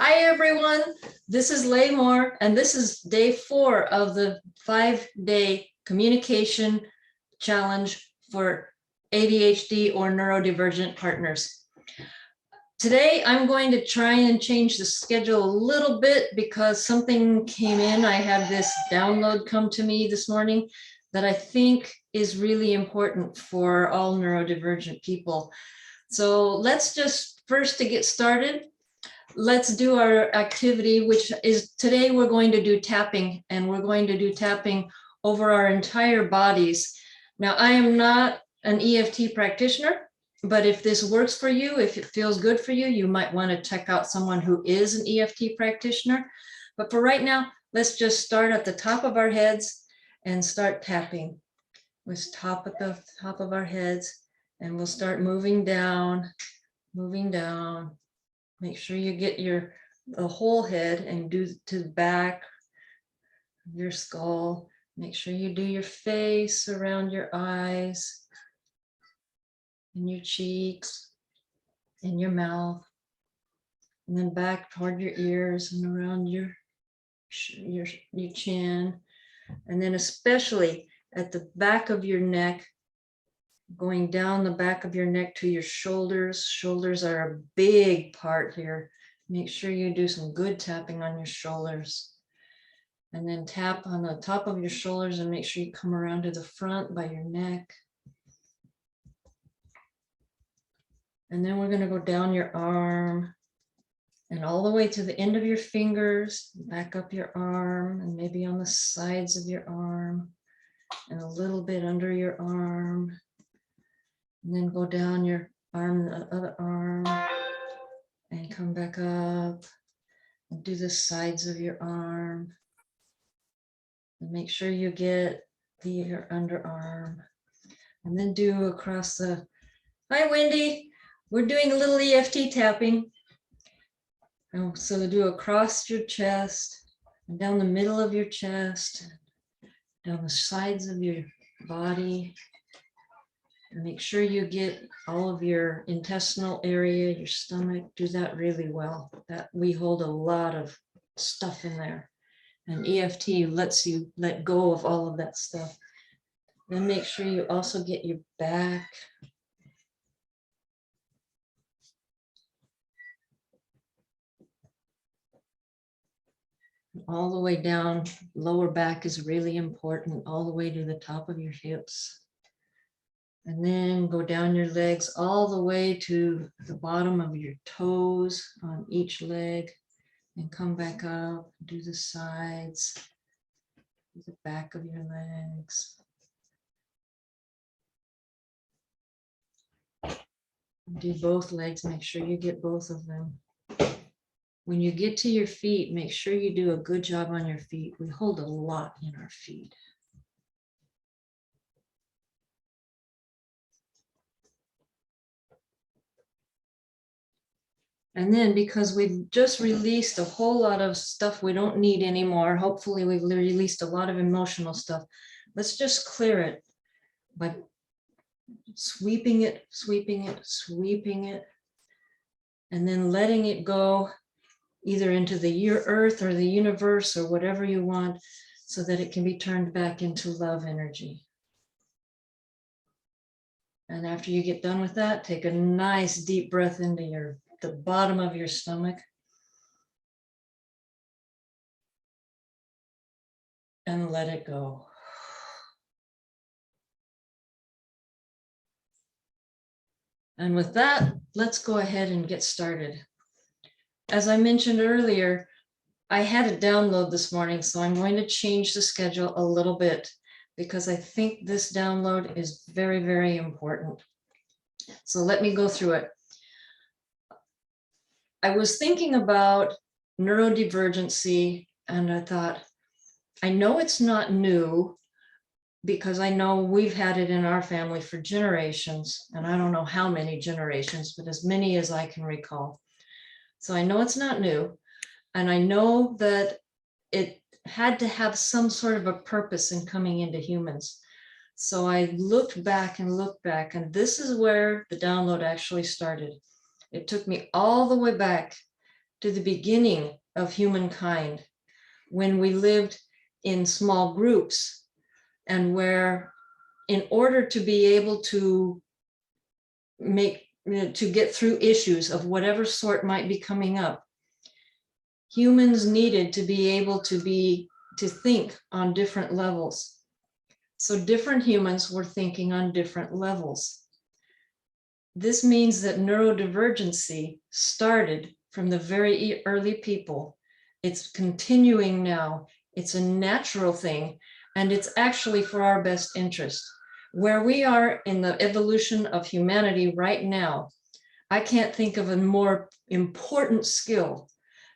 Hi, everyone. This is Leigh Moore, and this is day 4 of the 5-day communication challenge for ADHD or neurodivergent partners. Today, I'm going to try and change the schedule a little bit because something came in. I had this download come to me this morning that I think is really important for all neurodivergent people. So let's just first, to get started, let's do our activity, which is today we're going to do tapping, and we're going to do tapping over our entire bodies. Now, I am not an EFT practitioner, but if this works for you, if it feels good for you, you might want to check out someone who is an EFT practitioner. But for right now, let's just start at the top of our heads and start tapping. We'll stop at the top of our heads and we'll start moving down, moving down. Make sure you get the whole head and do to the back of your skull. Make sure you do your face, around your eyes, and your cheeks, and your mouth, and then back toward your ears and around your chin, and then especially at the back of your neck, going down the back of your neck to your shoulders. Shoulders are a big part here. Make sure you do some good tapping on your shoulders. And then tap on the top of your shoulders and make sure you come around to the front by your neck. And then we're going to go down your arm and all the way to the end of your fingers, back up your arm, and maybe on the sides of your arm and a little bit under your arm. And then go down your arm, the other arm, and come back up and do the sides of your arm. And make sure you get your underarm. And then do across the, hi Wendy, we're doing a little EFT tapping. So do across your chest, and down the middle of your chest, down the sides of your body. And make sure you get all of your intestinal area, your stomach, do that really well. That we hold a lot of stuff in there. And EFT lets you let go of all of that stuff. Then make sure you also get your back. All the way down, lower back is really important, all the way to the top of your hips. And then go down your legs all the way to the bottom of your toes on each leg, and come back up, do the sides, do the back of your legs. Do both legs, make sure you get both of them. When you get to your feet, make sure you do a good job on your feet. We hold a lot in our feet. And then because we've just released a whole lot of stuff we don't need anymore, hopefully we've released a lot of emotional stuff. Let's just clear it by sweeping it, sweeping it, sweeping it, and then letting it go either into the earth or the universe or whatever you want, so that it can be turned back into love energy. And after you get done with that, take a nice deep breath into the bottom of your stomach. And let it go. And with that, let's go ahead and get started. As I mentioned earlier, I had a download this morning, so I'm going to change the schedule a little bit because I think this download is very, very important. So let me go through it. I was thinking about neurodivergency, and I thought, I know it's not new because I know we've had it in our family for generations, and I don't know how many generations, but as many as I can recall. So I know it's not new, and I know that it had to have some sort of a purpose in coming into humans. So I looked back, and this is where the download actually started. It took me all the way back to the beginning of humankind, when we lived in small groups, and where in order to be able to get through issues of whatever sort might be coming up, humans needed to be able to think on different levels. So different humans were thinking on different levels. This means that neurodivergency started from the very early people. It's continuing now. It's a natural thing, and it's actually for our best interest. Where we are in the evolution of humanity right now, I can't think of a more important skill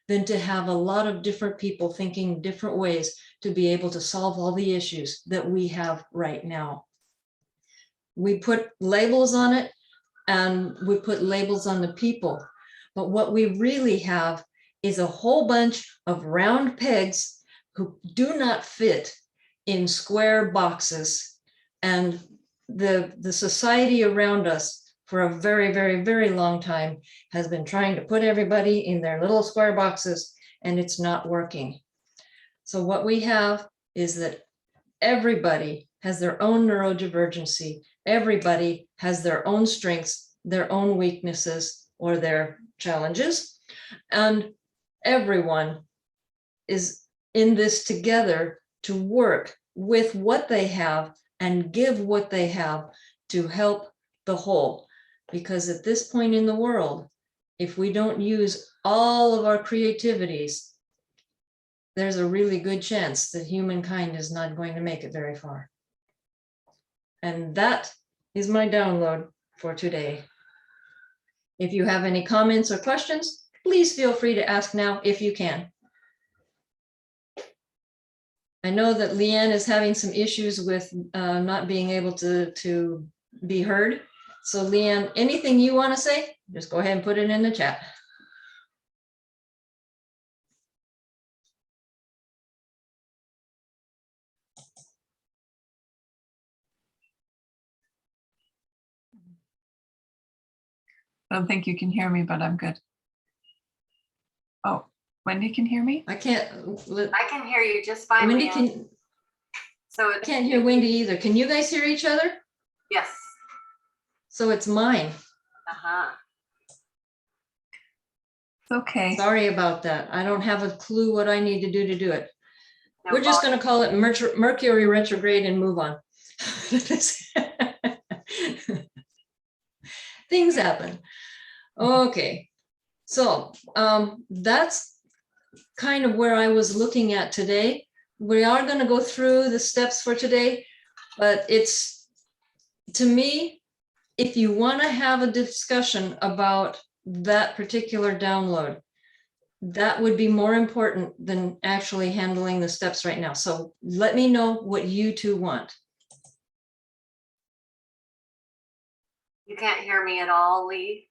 than to have a lot of different people thinking different ways to be able to solve all the issues that we have right now. We put labels on it, and we put labels on the people. But what we really have is a whole bunch of round pegs who do not fit in square boxes. And the society around us for a very, very, very long time has been trying to put everybody in their little square boxes, and it's not working. So what we have is that everybody has their own neurodivergency. Everybody has their own strengths, their own weaknesses, or their challenges. And everyone is in this together to work with what they have and give what they have to help the whole. Because at this point in the world, if we don't use all of our creativities, there's a really good chance that humankind is not going to make it very far. And that is my download for today. If you have any comments or questions, please feel free to ask now if you can. I know that Leanne is having some issues with not being able to be heard. So Leanne, anything you want to say, just go ahead and put it in the chat. I don't think you can hear me, but I'm good. Oh, Wendy can hear me? I can't. I can hear you just fine. Wendy Leanne. I can't hear Wendy either. Can you guys hear each other? Yes. So it's mine. Uh-huh. It's okay. Sorry about that. I don't have a clue what I need to do it. No We're just going problem. to call it Mercury retrograde and move on. Things happen. Okay. So that's kind of where I was looking at today. We are going to go through the steps for today, but it's, to me, if you want to have a discussion about that particular download, that would be more important than actually handling the steps right now. So let me know what you two want. You can't hear me at all, Lee?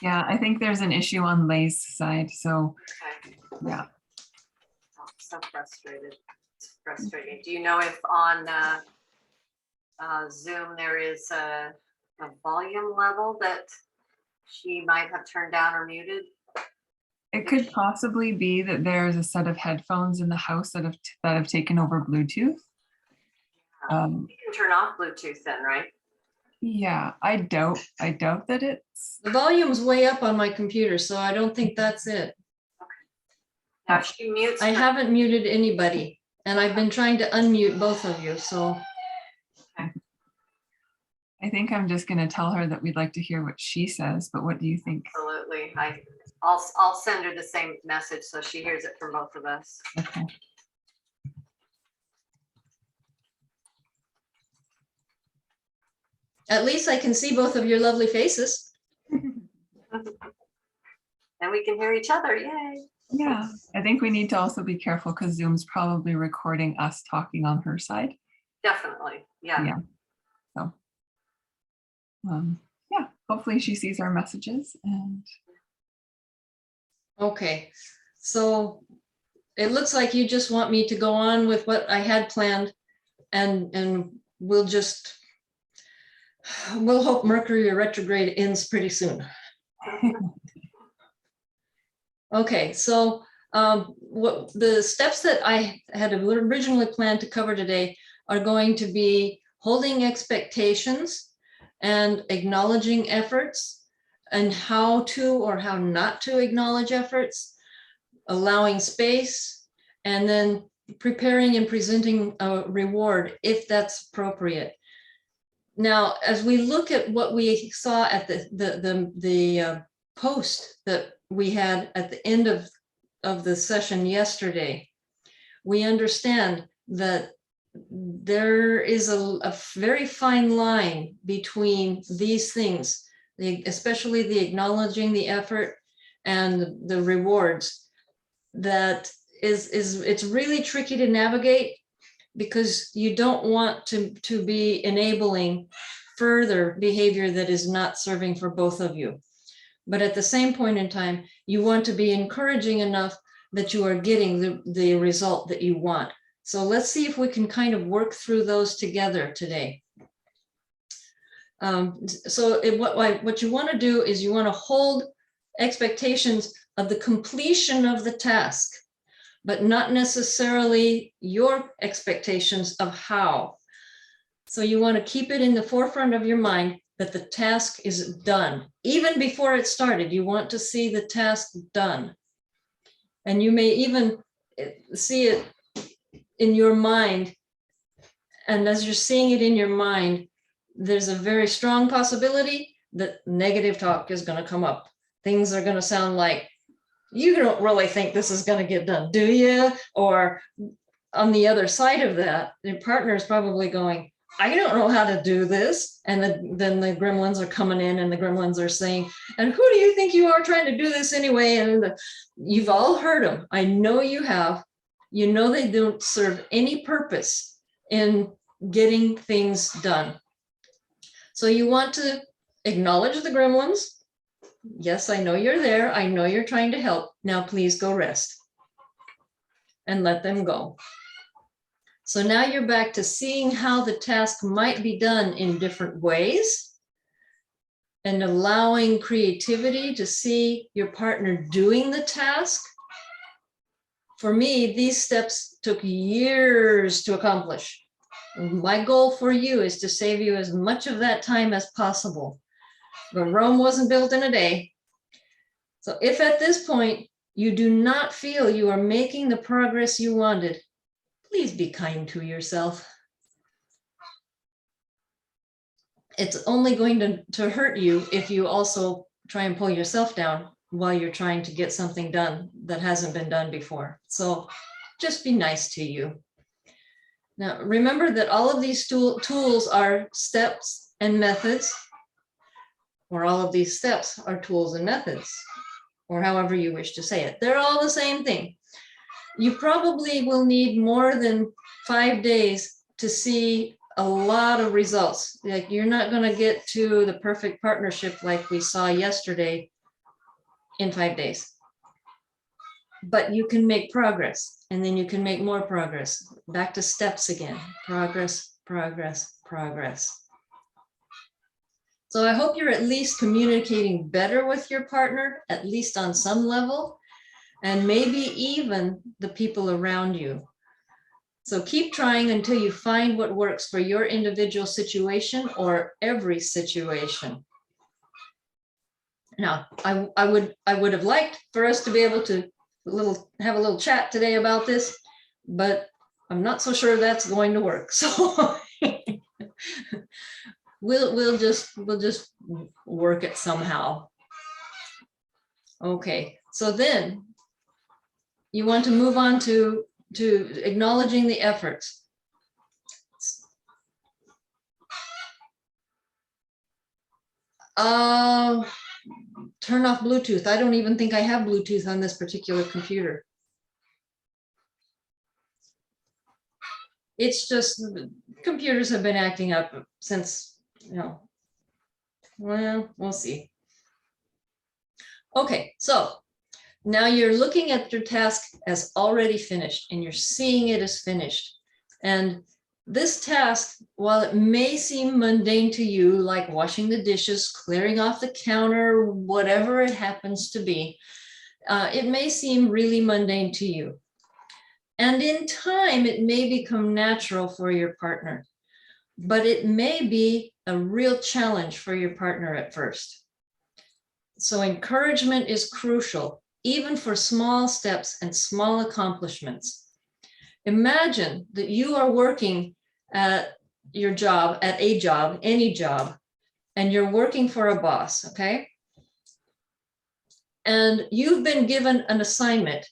Yeah, I think there's an issue on Lay's side. So, Okay. yeah. Oh, so frustrated. It's frustrating. Do you know if on Zoom there is a volume level that she might have turned down or muted? It could possibly be that there's a set of headphones in the house that have taken over Bluetooth. You can turn off Bluetooth then, right? Yeah, I doubt that it's. The volume's way up on my computer, so I don't think that's it. Now she mutes. I haven't muted anybody, and I've been trying to unmute both of you, so. Okay. I think I'm just going to tell her that we'd like to hear what she says, but what do you think? Absolutely. I'll send her the same message so she hears it from both of us. Okay. At least I can see both of your lovely faces. And we can hear each other. Yay. Yeah, I think we need to also be careful because Zoom's probably recording us talking on her side. Definitely. Yeah. Yeah. So, yeah, hopefully she sees our messages and. Okay, so it looks like you just want me to go on with what I had planned, and we'll just We'll hope Mercury retrograde ends pretty soon. Okay, so what the steps that I had originally planned to cover today are going to be holding expectations and acknowledging efforts, and how to or how not to acknowledge efforts, allowing space, and then preparing and presenting a reward if that's appropriate. Now, as we look at what we saw at the post that we had at the end of the session yesterday, we understand that there is a very fine line between these things, especially the acknowledging the effort and the rewards. That it's really tricky to navigate, because you don't want to be enabling further behavior that is not serving for both of you. But at the same point in time, you want to be encouraging enough that you are getting the result that you want. So let's see if we can kind of work through those together today. What you want to do is you want to hold expectations of the completion of the task, but not necessarily your expectations of how. So you want to keep it in the forefront of your mind that the task is done. Even before it started, you want to see the task done. And you may even see it in your mind. And as you're seeing it in your mind, there's a very strong possibility that negative talk is going to come up. Things are going to sound like, you don't really think this is going to get done, do you? Or on the other side of that, your partner is probably going, I don't know how to do this. And then the gremlins are coming in, and the gremlins are saying, and who do you think you are trying to do this anyway? And you've all heard them. I know you have. You know they don't serve any purpose in getting things done. So you want to acknowledge the gremlins. Yes, I know you're there. I know you're trying to help. Now please go rest and let them go. So now you're back to seeing how the task might be done in different ways, and allowing creativity to see your partner doing the task. For me, these steps took years to accomplish. My goal for you is to save you as much of that time as possible. But Rome wasn't built in a day. So if at this point you do not feel you are making the progress you wanted, please be kind to yourself. It's only going to hurt you if you also try and pull yourself down while you're trying to get something done that hasn't been done before. So just be nice to you. Now, remember that all of these tools are steps and methods, or all of these steps are tools and methods, or however you wish to say it. They're all the same thing. You probably will need more than 5 days to see a lot of results. Like, you're not going to get to the perfect partnership like we saw yesterday in 5 days. But you can make progress, and then you can make more progress. Back to steps again. Progress, progress, progress. So I hope you're at least communicating better with your partner, at least on some level, and maybe even the people around you. So keep trying until you find what works for your individual situation or every situation. Now, I would have liked for us to be able to have a little chat today about this, but I'm not so sure that's going to work. So we'll just work it somehow. Okay, so then you want to move on to acknowledging the efforts. Turn off Bluetooth. I don't even think I have Bluetooth on this particular computer. It's just computers have been acting up since, well, we'll see. Okay, so now you're looking at your task as already finished, and you're seeing it as finished. And This task, while it may seem mundane to you, like washing the dishes, clearing off the counter, whatever it happens to be, it may seem really mundane to you. And in time, it may become natural for your partner, but it may be a real challenge for your partner at first. So encouragement is crucial, even for small steps and small accomplishments. Imagine that you are working at your job, at a job, any job, and you're working for a boss, okay? And you've been given an assignment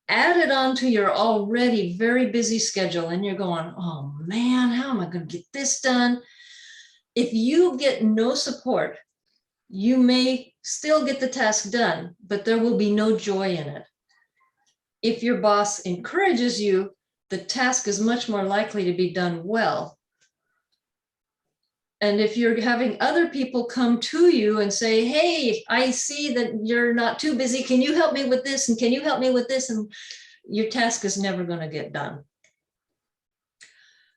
added on to your already very busy schedule, and you're going, oh man, how am I going to get this done? If you get no support, you may still get the task done, but there will be no joy in it. If your boss encourages you, the task is much more likely to be done well. And if you're having other people come to you and say, hey, I see that you're not too busy, can you help me with this? And can you help me with this? And your task is never going to get done.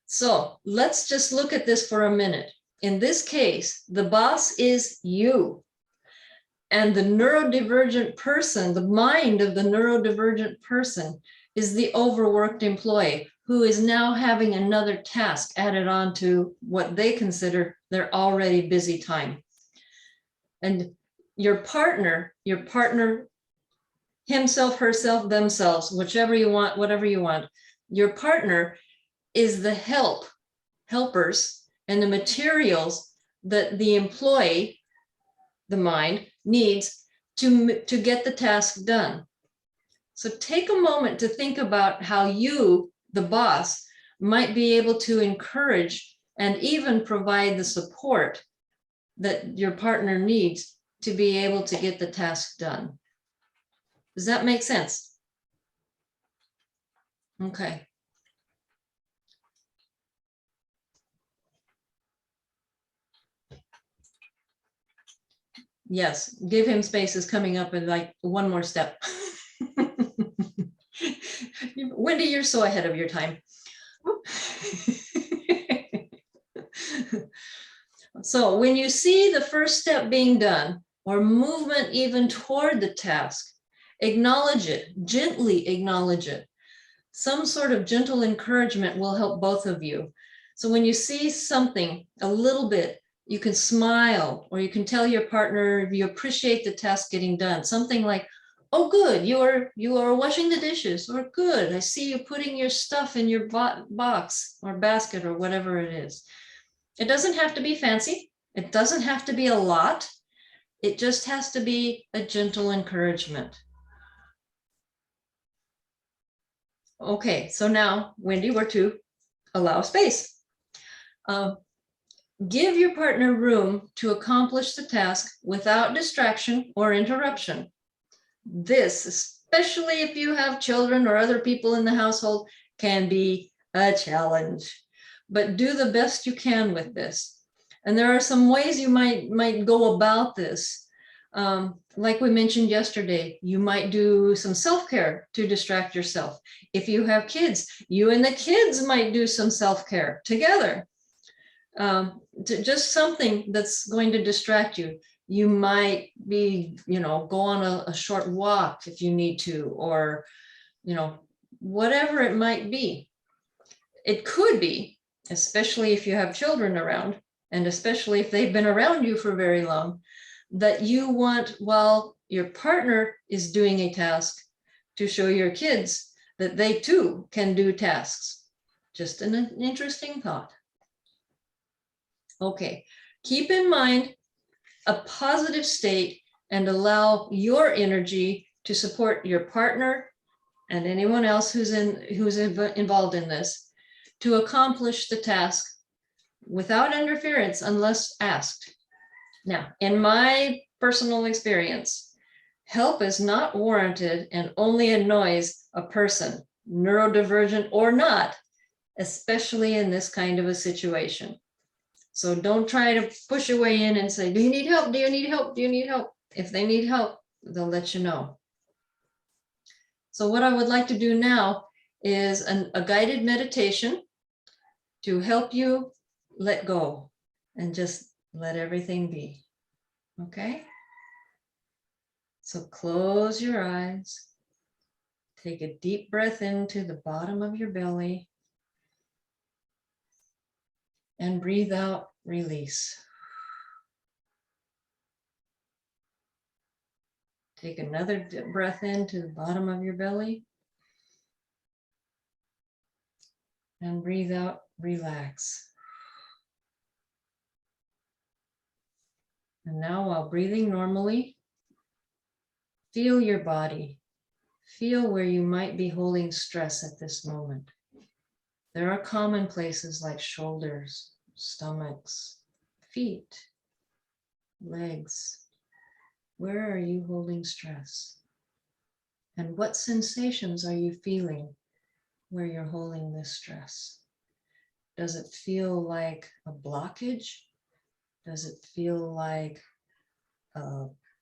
So let's just look at this for a minute. In this case, the boss is you. And the neurodivergent person, the mind of the neurodivergent person, is the overworked employee who is now having another task added on to what they consider their already busy time. And your partner, himself, herself, themselves, whichever you want, whatever you want, your partner is the helpers and the materials that the employee, the mind, needs to get the task done. So take a moment to think about how you, the boss, might be able to encourage and even provide the support that your partner needs to be able to get the task done. Does that make sense? Okay. Yes, give him space is coming up in like one more step. Wendy, you're so ahead of your time. So when you see the first step being done or movement even toward the task, acknowledge it, gently acknowledge it. Some sort of gentle encouragement will help both of you. So when you see something a little bit, you can smile, or you can tell your partner you appreciate the task getting done. Something like, oh, good, you are washing the dishes, or good, I see you putting your stuff in your box or basket or whatever it is. It doesn't have to be fancy. It doesn't have to be a lot. It just has to be a gentle encouragement. Okay, so now, Wendy, we're to allow space. Give your partner room to accomplish the task without distraction or interruption. This, especially if you have children or other people in the household, can be a challenge, but do the best you can with this. And there are some ways you might go about this. Like we mentioned yesterday, you might do some self-care to distract yourself. If you have kids, you and the kids might do some self-care together. Just something that's going to distract you. You might be, go on a short walk if you need to, or, whatever it might be. It could be, especially if you have children around, and especially if they've been around you for very long, that you want, while your partner is doing a task, to show your kids that they too can do tasks. Just an interesting thought. Okay, keep in mind a positive state and allow your energy to support your partner and anyone else who's involved in this to accomplish the task without interference unless asked. Now, in my personal experience, help is not warranted and only annoys a person, neurodivergent or not, especially in this kind of a situation. So don't try to push your way in and say, do you need help? Do you need help? Do you need help? If they need help, they'll let you know. So what I would like to do now is a guided meditation to help you let go and just let everything be. Okay? So close your eyes. Take a deep breath into the bottom of your belly and breathe out, release. Take another deep breath into the bottom of your belly and breathe out, relax. And now, while breathing normally, feel your body. Feel where you might be holding stress at this moment. There are common places like shoulders, stomachs, feet, legs. Where are you holding stress? And what sensations are you feeling where you're holding this stress? Does it feel like a blockage? Does it feel like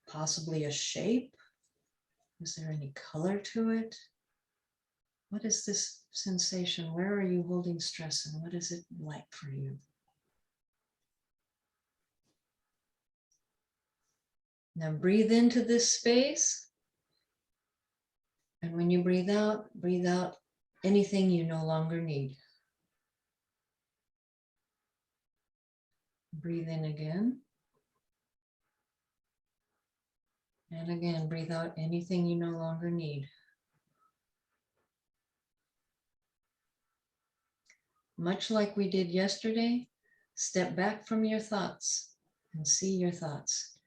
possibly a shape? Is there any color to it? What is this sensation? Where are you holding stress and what is it like for you? Now breathe into this space. And when you breathe out anything you no longer need. Breathe in again. And again, breathe out anything you no longer need. Much like we did yesterday, step back from your thoughts and see your thoughts.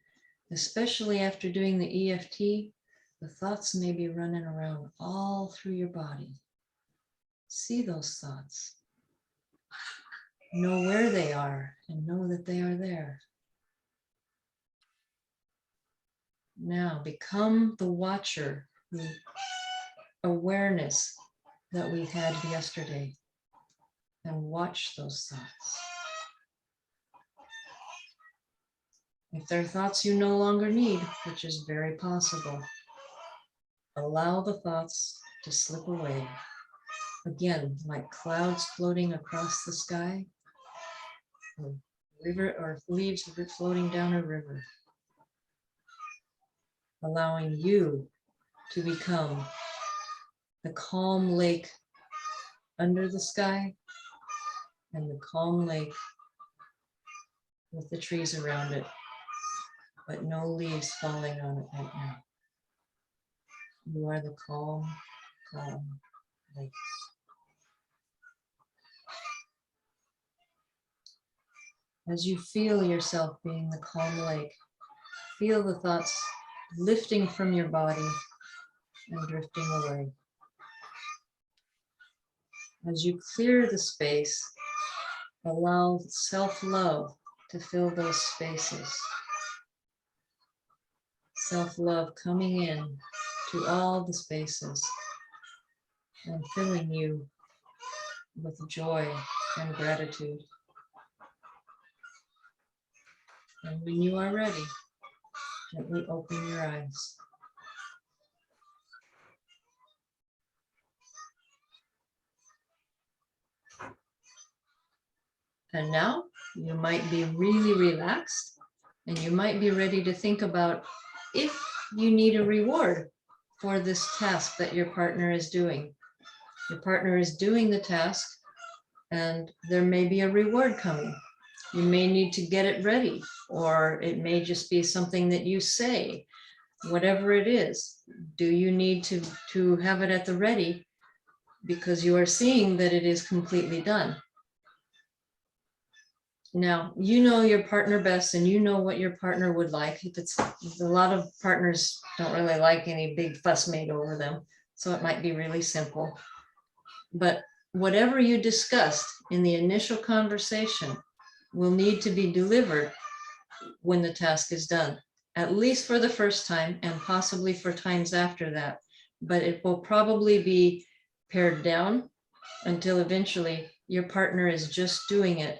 Especially after doing the EFT, the thoughts may be running around all through your body. See those thoughts. Know where they are and know that they are there. Now become the watcher, the awareness that we had yesterday, and watch those thoughts. If they're thoughts you no longer need, which is very possible, allow the thoughts to slip away. Again, like clouds floating across the sky, or river or leaves floating down a river. Allowing you to become the calm lake under the sky and the calm lake with the trees around it, but no leaves falling on it right now. You are the calm lake. As you feel yourself being the calm lake, feel the thoughts lifting from your body and drifting away. As you clear the space, allow self-love to fill those spaces. Self-love coming in to all the spaces and filling you with joy and gratitude. And when you are ready, gently open your eyes. And now you might be really relaxed and you might be ready to think about if you need a reward for this task that your partner is doing. Your partner is doing the task and there may be a reward coming. You may need to get it ready, or it may just be something that you say. Whatever it is, do you need to have it at the ready because you are seeing that it is completely done? Now, you know your partner best and you know what your partner would like. It's a lot of partners don't really like any big fuss made over them, so it might be really simple. But whatever you discussed in the initial conversation will need to be delivered when the task is done, at least for the first time and possibly for times after that. But it will probably be pared down until eventually your partner is just doing it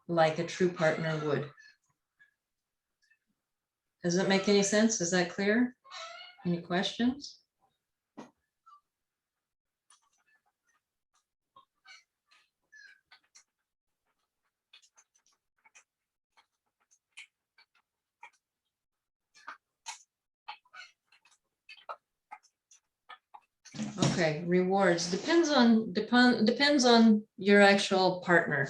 like a true partner would. Does that make any sense? Is that clear? Any questions? Okay, rewards depends on your actual partner.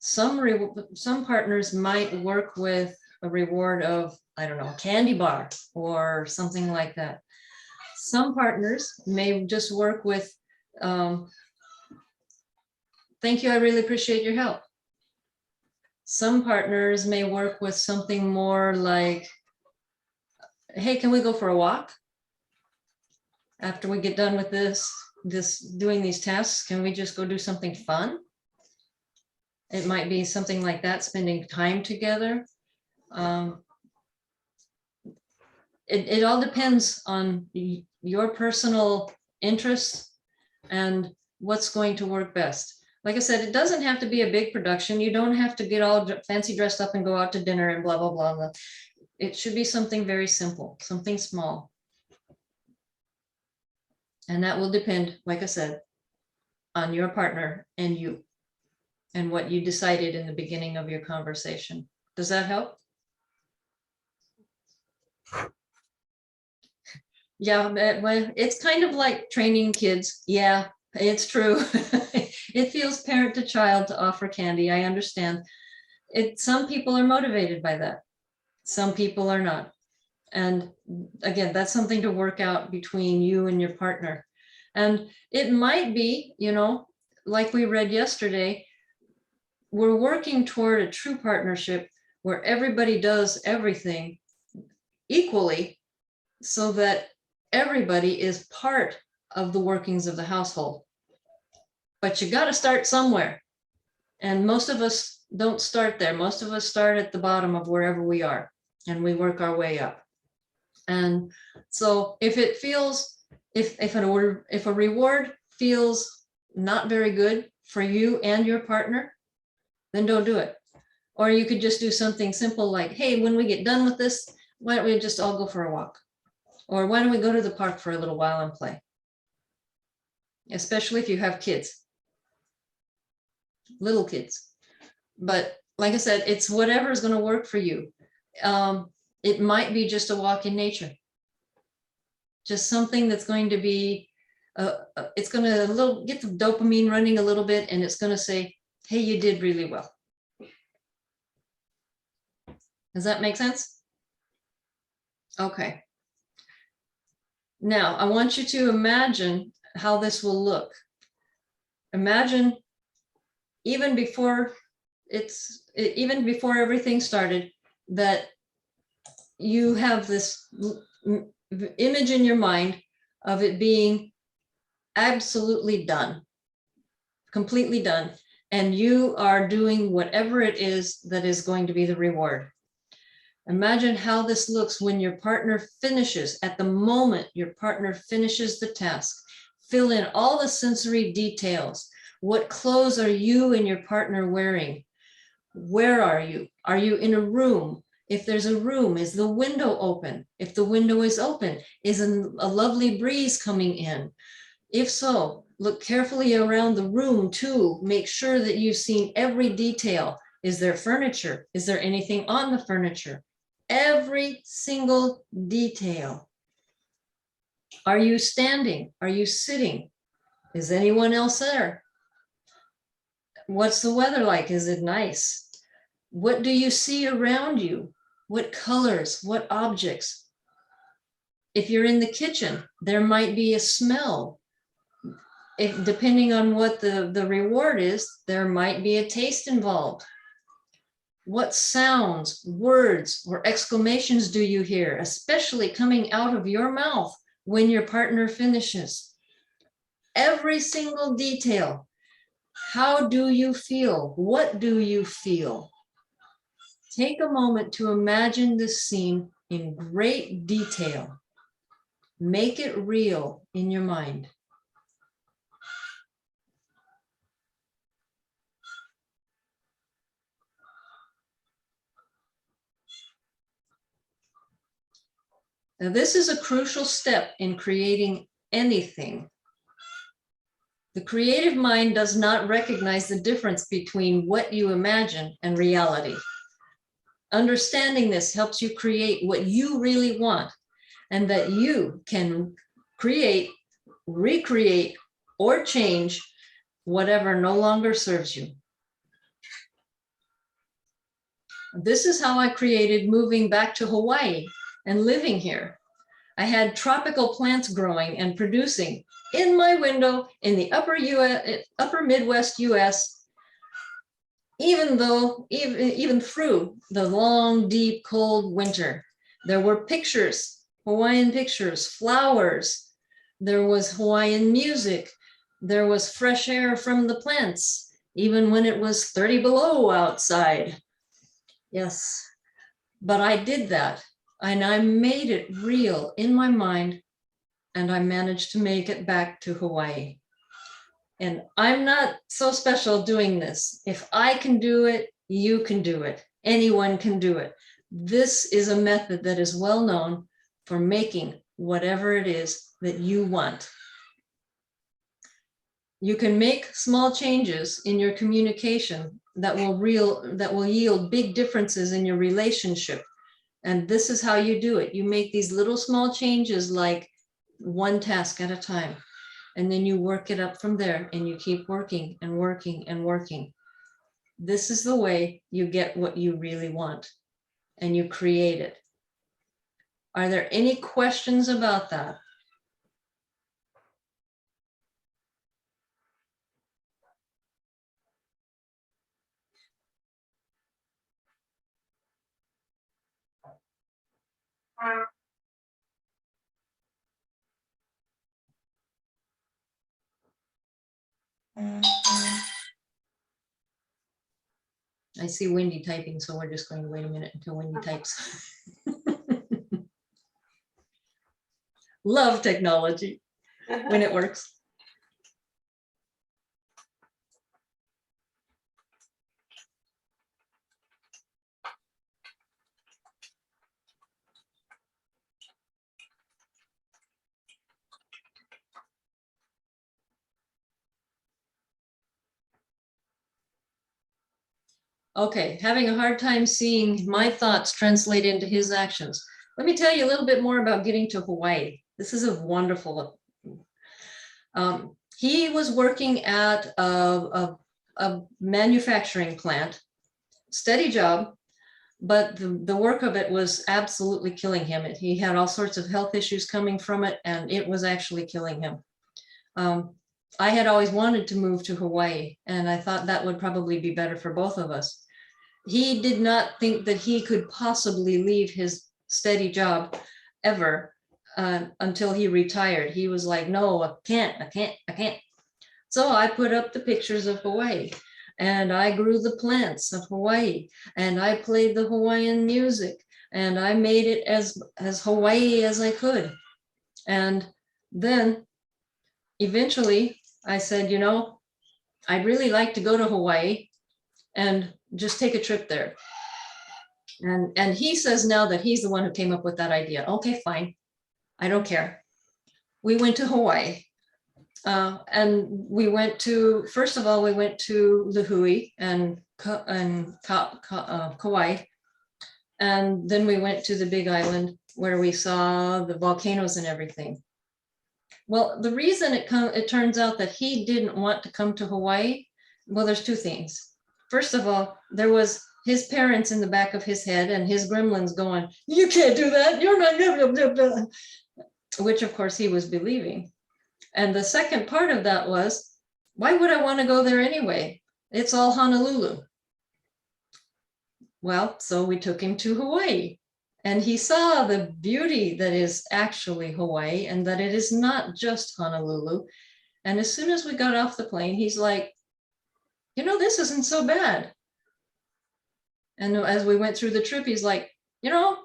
Some partners might work with a reward of, I don't know, a candy bar or something like that. Some partners may just work with, thank you, I really appreciate your help. Some partners may work with something more like, hey, can we go for a walk? After we get done with doing these tasks, can we just go do something fun? It might be something like that, spending time together. It all depends on your personal interests and what's going to work best. Like I said, it doesn't have to be a big production. You don't have to get all fancy dressed up and go out to dinner and blah, blah, blah, blah. It should be something very simple, something small. And that will depend, like I said, on your partner and you and what you decided in the beginning of your conversation. Does that help? Yeah, well, it's kind of like training kids. Yeah, it's true. It feels parent to child to offer candy. I understand. Some people are motivated by that. Some people are not. And again, that's something to work out between you and your partner. And it might be, like we read yesterday, we're working toward a true partnership where everybody does everything equally so that everybody is part of the workings of the household. But you got to start somewhere. And most of us don't start there. Most of us start at the bottom of wherever we are, and we work our way up. And so if it feels, if a reward feels not very good for you and your partner, then don't do it. Or you could just do something simple like, hey, when we get done with this, why don't we just all go for a walk? Or why don't we go to the park for a little while and play? Especially if you have kids, little kids. But like I said, it's whatever is going to work for you. It might be just a walk in nature. Just something that's going to be, it's going to get the dopamine running a little bit, and it's going to say, hey, you did really well. Does that make sense? Okay. Now, I want you to imagine how this will look. Imagine even before everything started, that you have this image in your mind of it being absolutely done, completely done, and you are doing whatever it is that is going to be the reward. Imagine how this looks when your partner finishes, at the moment your partner finishes the task. Fill in all the sensory details. What clothes are you and your partner wearing? Where are you? Are you in a room? If there's a room, is the window open? If the window is open, is a lovely breeze coming in? If so, look carefully around the room too. Make sure that you've seen every detail. Is there furniture? Is there anything on the furniture? Every single detail. Are you standing? Are you sitting? Is anyone else there? What's the weather like? Is it nice? What do you see around you? What colors? What objects? If you're in the kitchen, there might be a smell. Depending on what the reward is, there might be a taste involved. What sounds, words, or exclamations do you hear, especially coming out of your mouth when your partner finishes? Every single detail. How do you feel? What do you feel? Take a moment to imagine this scene in great detail. Make it real in your mind. Now, this is a crucial step in creating anything. The creative mind does not recognize the difference between what you imagine and reality. Understanding this helps you create what you really want, and that you can create recreate or change whatever no longer serves you. This is how I created moving back to Hawaii and living here. I had tropical plants growing and producing in my window in the upper Midwest US, even through the long, deep, cold winter. There were pictures, Hawaiian pictures, flowers. There was Hawaiian music. There was fresh air from the plants, even when it was 30 below outside. Yes, but I did that, and I made it real in my mind, and I managed to make it back to Hawaii. And I'm not so special doing this. If I can do it, you can do it. Anyone can do it. This is a method that is well known for making whatever it is that you want. You can make small changes in your communication that will yield big differences in your relationship. And this is how you do it. You make these little small changes, like one task at a time. And then you work it up from there, and you keep working and working and working. This is the way you get what you really want, and you create it. Are there any questions about that? I see Wendy typing, so we're just going to wait a minute until Wendy types. Love technology when it works. Okay, having a hard time seeing my thoughts translate into his actions. Let me tell you a little bit more about getting to Hawaii. This is a wonderful. He was working at a manufacturing plant, steady job, but the work of it was absolutely killing him. He had all sorts of health issues coming from it, and it was actually killing him. I had always wanted to move to Hawaii, and I thought that would probably be better for both of us. He did not think that he could possibly leave his steady job ever until he retired. He was like, no, I can't. So I put up the pictures of Hawaii, and I grew the plants of Hawaii, and I played the Hawaiian music, and I made it as Hawaii as I could. And then eventually I said, you know, I'd really like to go to Hawaii and just take a trip there. And he says now that he's the one who came up with that idea. Okay, fine. I don't care. We went to Hawaii. And we went to, first of all, we went to Lihue and Kauai. And then we went to the Big Island where we saw the volcanoes and everything. Well, the reason it turns out that he didn't want to come to Hawaii, well, there's two things. First of all, there was his parents in the back of his head and his gremlins going, you can't do that, you're not, blah, blah, blah, which of course he was believing. And the second part of that was, why would I want to go there anyway? It's all Honolulu. Well, so we took him to Hawaii, and he saw the beauty that is actually Hawaii, and that it is not just Honolulu. And as soon as we got off the plane, he's like, you know, this isn't so bad. And as we went through the trip, he's like, you know,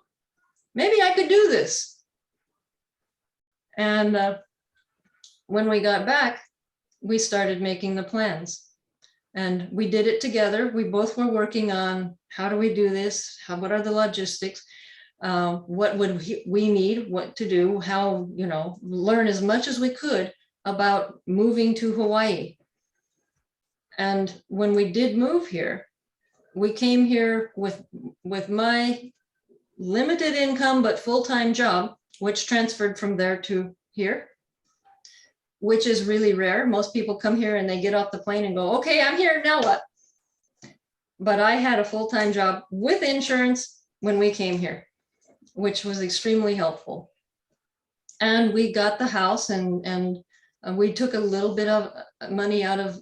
maybe I could do this. And when we got back, we started making the plans, and we did it together. We both were working on, how do we do this? What are the logistics? What would we need, what to do, how, you know, learn as much as we could about moving to Hawaii. And when we did move here, we came here with my limited income but full-time job, which transferred from there to here. which is really rare. Most people come here and they get off the plane and go, okay, I'm here, now what? But I had a full-time job with insurance when we came here, which was extremely helpful. And we got the house, and we took a little bit of money out of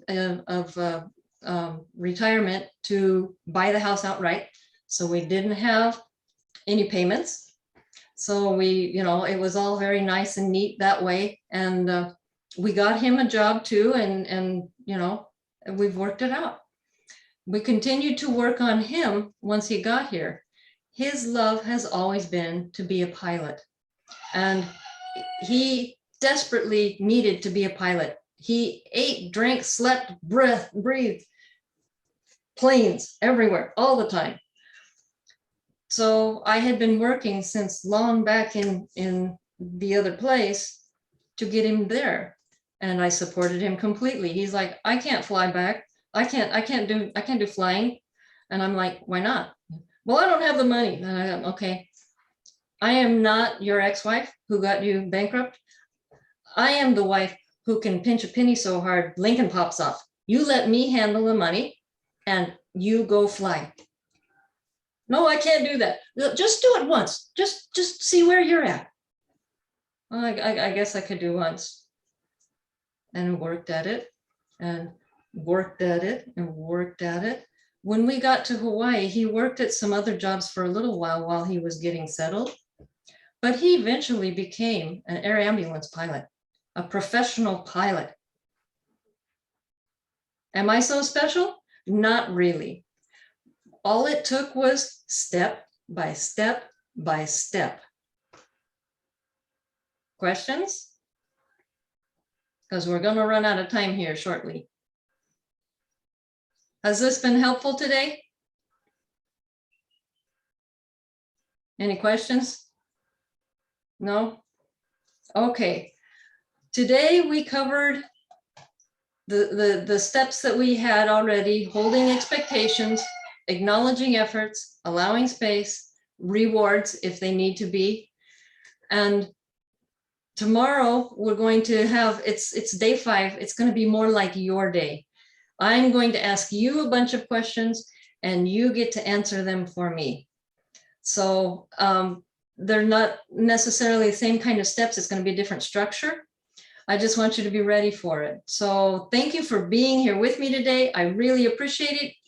retirement to buy the house outright. So we didn't have any payments. So we, it was all very nice and neat that way. And we got him a job too. And we've worked it out. We continued to work on him once he got here. His love has always been to be a pilot. And he desperately needed to be a pilot. He ate, drank, slept, breathed planes everywhere, all the time. So I had been working since long back in the other place to get him there. And I supported him completely. He's like, I can't fly back. I can't do flying. And I'm like, why not? Well, I don't have the money. And I'm okay. I am not your ex-wife who got you bankrupt. I am the wife who can pinch a penny so hard Lincoln pops off. You let me handle the money and you go fly. No, I can't do that. Just do it once. Just see where you're at. Well, I guess I could do once. And worked at it and worked at it and worked at it. When we got to Hawaii, he worked at some other jobs for a little while he was getting settled. But he eventually became an air ambulance pilot, a professional pilot. Am I so special? Not really. All it took was step by step by step. Questions? Because we're going to run out of time here shortly. Has this been helpful today? Any questions? No? Okay. Today we covered the steps that we had already: holding expectations, acknowledging efforts, allowing space, rewards if they need to be. And tomorrow we're going to have, it's day 5. It's going to be more like your day. I'm going to ask you a bunch of questions and you get to answer them for me. So they're not necessarily the same kind of steps. It's going to be a different structure. I just want you to be ready for it. So thank you for being here with me today. I really appreciate it.